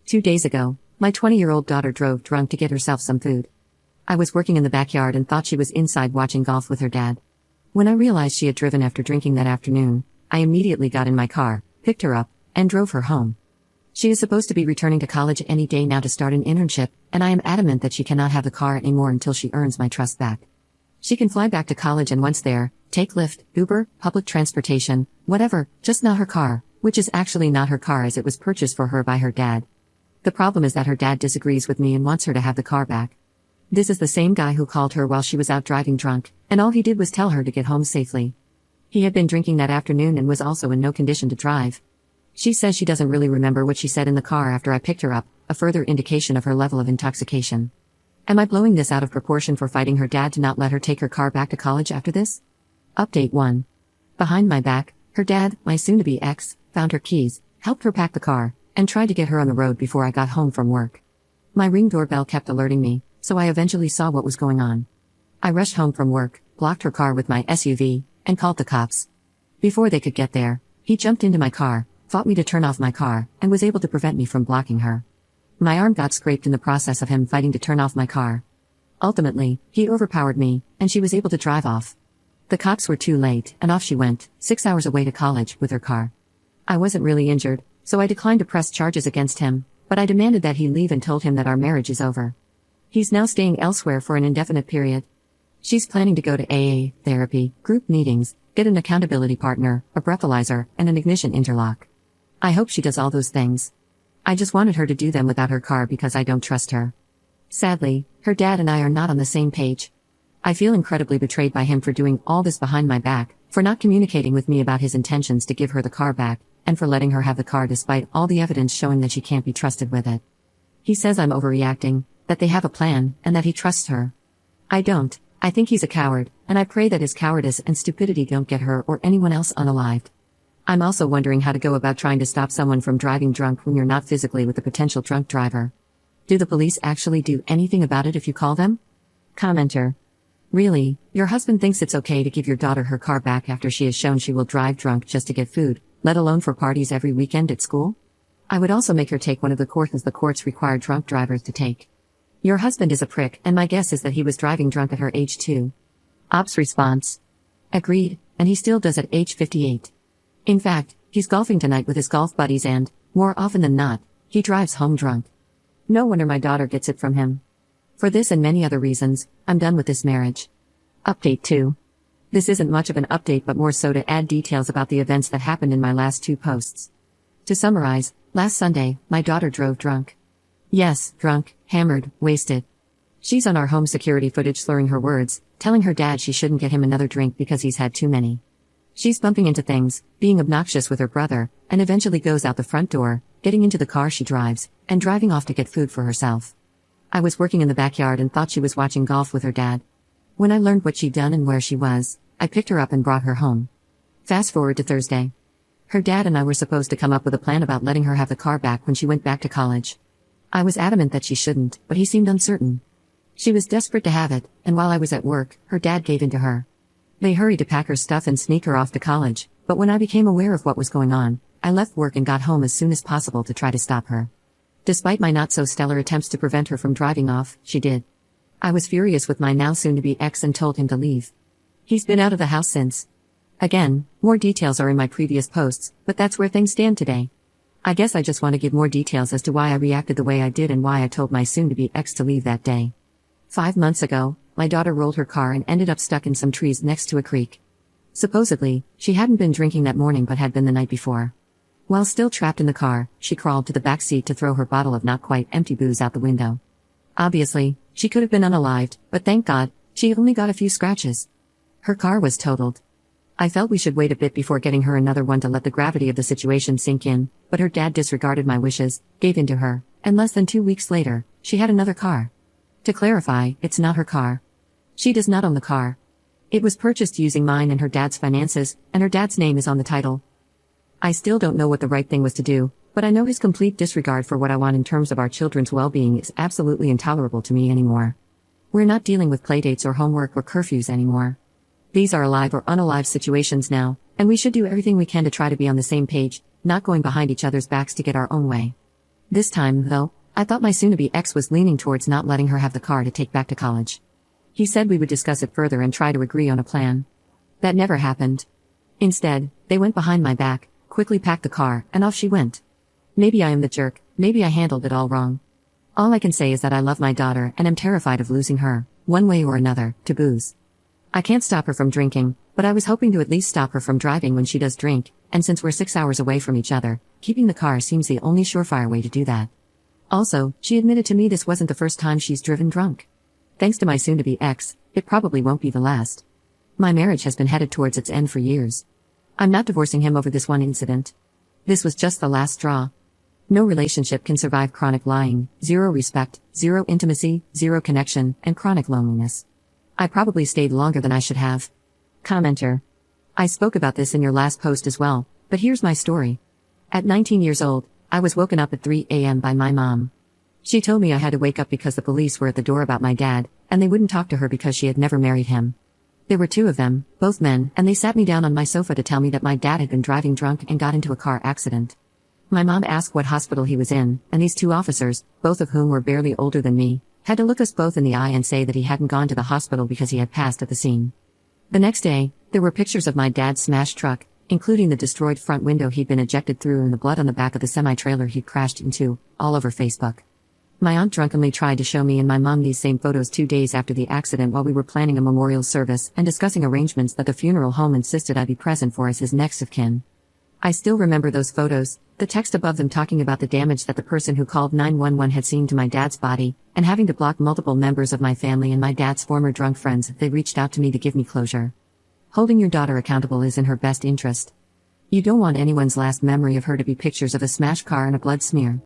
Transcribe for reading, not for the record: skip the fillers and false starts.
2 days ago, my 20-year-old daughter drove drunk to get herself some food. I was working in the backyard and thought she was inside watching golf with her dad. When I realized she had driven after drinking that afternoon, I immediately got in my car, picked her up, and drove her home. She is supposed to be returning to college any day now to start an internship, and I am adamant that she cannot have the car anymore until she earns my trust back. She can fly back to college and once there, take Lyft, Uber, public transportation, whatever, just not her car, which is actually not her car as it was purchased for her by her dad. The problem is that her dad disagrees with me and wants her to have the car back. This is the same guy who called her while she was out driving drunk, and all he did was tell her to get home safely. He had been drinking that afternoon and was also in no condition to drive. She says she doesn't really remember what she said in the car after I picked her up, a further indication of her level of intoxication. Am I blowing this out of proportion for fighting her dad to not let her take her car back to college after this? Update 1. Behind my back, her dad, my soon-to-be ex, found her keys, helped her pack the car, and tried to get her on the road before I got home from work. My Ring doorbell kept alerting me, so I eventually saw what was going on. I rushed home from work, blocked her car with my SUV, and called the cops. Before they could get there, he jumped into my car, fought me to turn off my car, and was able to prevent me from blocking her. My arm got scraped in the process of him fighting to turn off my car. Ultimately, he overpowered me, and she was able to drive off. The cops were too late, and off she went, 6 hours away to college with her car. I wasn't really injured, so I declined to press charges against him, but I demanded that he leave and told him that our marriage is over. He's now staying elsewhere for an indefinite period. She's planning to go to AA, therapy, group meetings, get an accountability partner, a breathalyzer, and an ignition interlock. I hope she does all those things. I just wanted her to do them without her car because I don't trust her. Sadly, her dad and I are not on the same page. I feel incredibly betrayed by him for doing all this behind my back, for not communicating with me about his intentions to give her the car back, and for letting her have the car despite all the evidence showing that she can't be trusted with it. He says I'm overreacting, that they have a plan, and that he trusts her. I don't. I think he's a coward, and I pray that his cowardice and stupidity don't get her or anyone else unalived. I'm also wondering how to go about trying to stop someone from driving drunk when you're not physically with the potential drunk driver. Do the police actually do anything about it if you call them? Commenter. Really, your husband thinks it's okay to give your daughter her car back after she has shown she will drive drunk just to get food, let alone for parties every weekend at school? I would also make her take one of the courses the courts require drunk drivers to take. Your husband is a prick, and my guess is that he was driving drunk at her age too. Ops response. Agreed, and he still does at age 58. In fact, he's golfing tonight with his golf buddies and, more often than not, he drives home drunk. No wonder my daughter gets it from him. For this and many other reasons, I'm done with this marriage. Update 2. This isn't much of an update but more so to add details about the events that happened in my last 2 posts. To summarize, last Sunday, my daughter drove drunk. Yes, drunk, hammered, wasted. She's on our home security footage slurring her words, telling her dad she shouldn't get him another drink because he's had too many. She's bumping into things, being obnoxious with her brother, and eventually goes out the front door, getting into the car she drives, and driving off to get food for herself. I was working in the backyard and thought she was watching golf with her dad. When I learned what she'd done and where she was, I picked her up and brought her home. Fast forward to Thursday. Her dad and I were supposed to come up with a plan about letting her have the car back when she went back to college. I was adamant that she shouldn't, but he seemed uncertain. She was desperate to have it, and while I was at work, her dad gave in to her. They hurried to pack her stuff and sneak her off to college, but when I became aware of what was going on, I left work and got home as soon as possible to try to stop her. Despite my not-so-stellar attempts to prevent her from driving off, she did. I was furious with my now soon-to-be ex and told him to leave. He's been out of the house since. Again, more details are in my previous posts, but that's where things stand today. I guess I just want to give more details as to why I reacted the way I did and why I told my soon-to-be ex to leave that day. 5 months ago, my daughter rolled her car and ended up stuck in some trees next to a creek. Supposedly, she hadn't been drinking that morning but had been the night before. While still trapped in the car, she crawled to the back seat to throw her bottle of not quite empty booze out the window. Obviously, she could have been unalived, but thank God, she only got a few scratches. Her car was totaled. I felt we should wait a bit before getting her another one to let the gravity of the situation sink in, but her dad disregarded my wishes, gave in to her, and less than 2 weeks later, she had another car. To clarify, it's not her car. She does not own the car. It was purchased using mine and her dad's finances, and her dad's name is on the title. I still don't know what the right thing was to do, but I know his complete disregard for what I want in terms of our children's well-being is absolutely intolerable to me anymore. We're not dealing with playdates or homework or curfews anymore. These are alive or unalive situations now, and we should do everything we can to try to be on the same page, not going behind each other's backs to get our own way. This time, though, I thought my soon-to-be ex was leaning towards not letting her have the car to take back to college. He said we would discuss it further and try to agree on a plan. That never happened. Instead, they went behind my back, quickly packed the car, and off she went. Maybe I am the jerk, maybe I handled it all wrong. All I can say is that I love my daughter and am terrified of losing her, one way or another, to booze. I can't stop her from drinking, but I was hoping to at least stop her from driving when she does drink, and since we're 6 hours away from each other, keeping the car seems the only surefire way to do that. Also, she admitted to me this wasn't the first time she's driven drunk. Thanks to my soon-to-be ex, it probably won't be the last. My marriage has been headed towards its end for years. I'm not divorcing him over this one incident. This was just the last straw. No relationship can survive chronic lying, zero respect, zero intimacy, zero connection, and chronic loneliness. I probably stayed longer than I should have. Commenter. I spoke about this in your last post as well, but here's my story. At 19 years old, I was woken up at 3 a.m. by my mom. She told me I had to wake up because the police were at the door about my dad, and they wouldn't talk to her because she had never married him. There were 2 of them, both men, and they sat me down on my sofa to tell me that my dad had been driving drunk and got into a car accident. My mom asked what hospital he was in, and these 2 officers, both of whom were barely older than me, had to look us both in the eye and say that he hadn't gone to the hospital because he had passed at the scene. The next day, there were pictures of my dad's smashed truck, including the destroyed front window he'd been ejected through and the blood on the back of the semi-trailer he'd crashed into, all over Facebook. My aunt drunkenly tried to show me and my mom these same photos 2 days after the accident while we were planning a memorial service and discussing arrangements that the funeral home insisted I be present for as his next of kin. I still remember those photos, the text above them talking about the damage that the person who called 911 had seen to my dad's body, and having to block multiple members of my family and my dad's former drunk friends if they reached out to me to give me closure. Holding your daughter accountable is in her best interest. You don't want anyone's last memory of her to be pictures of a smashed car and a blood smear.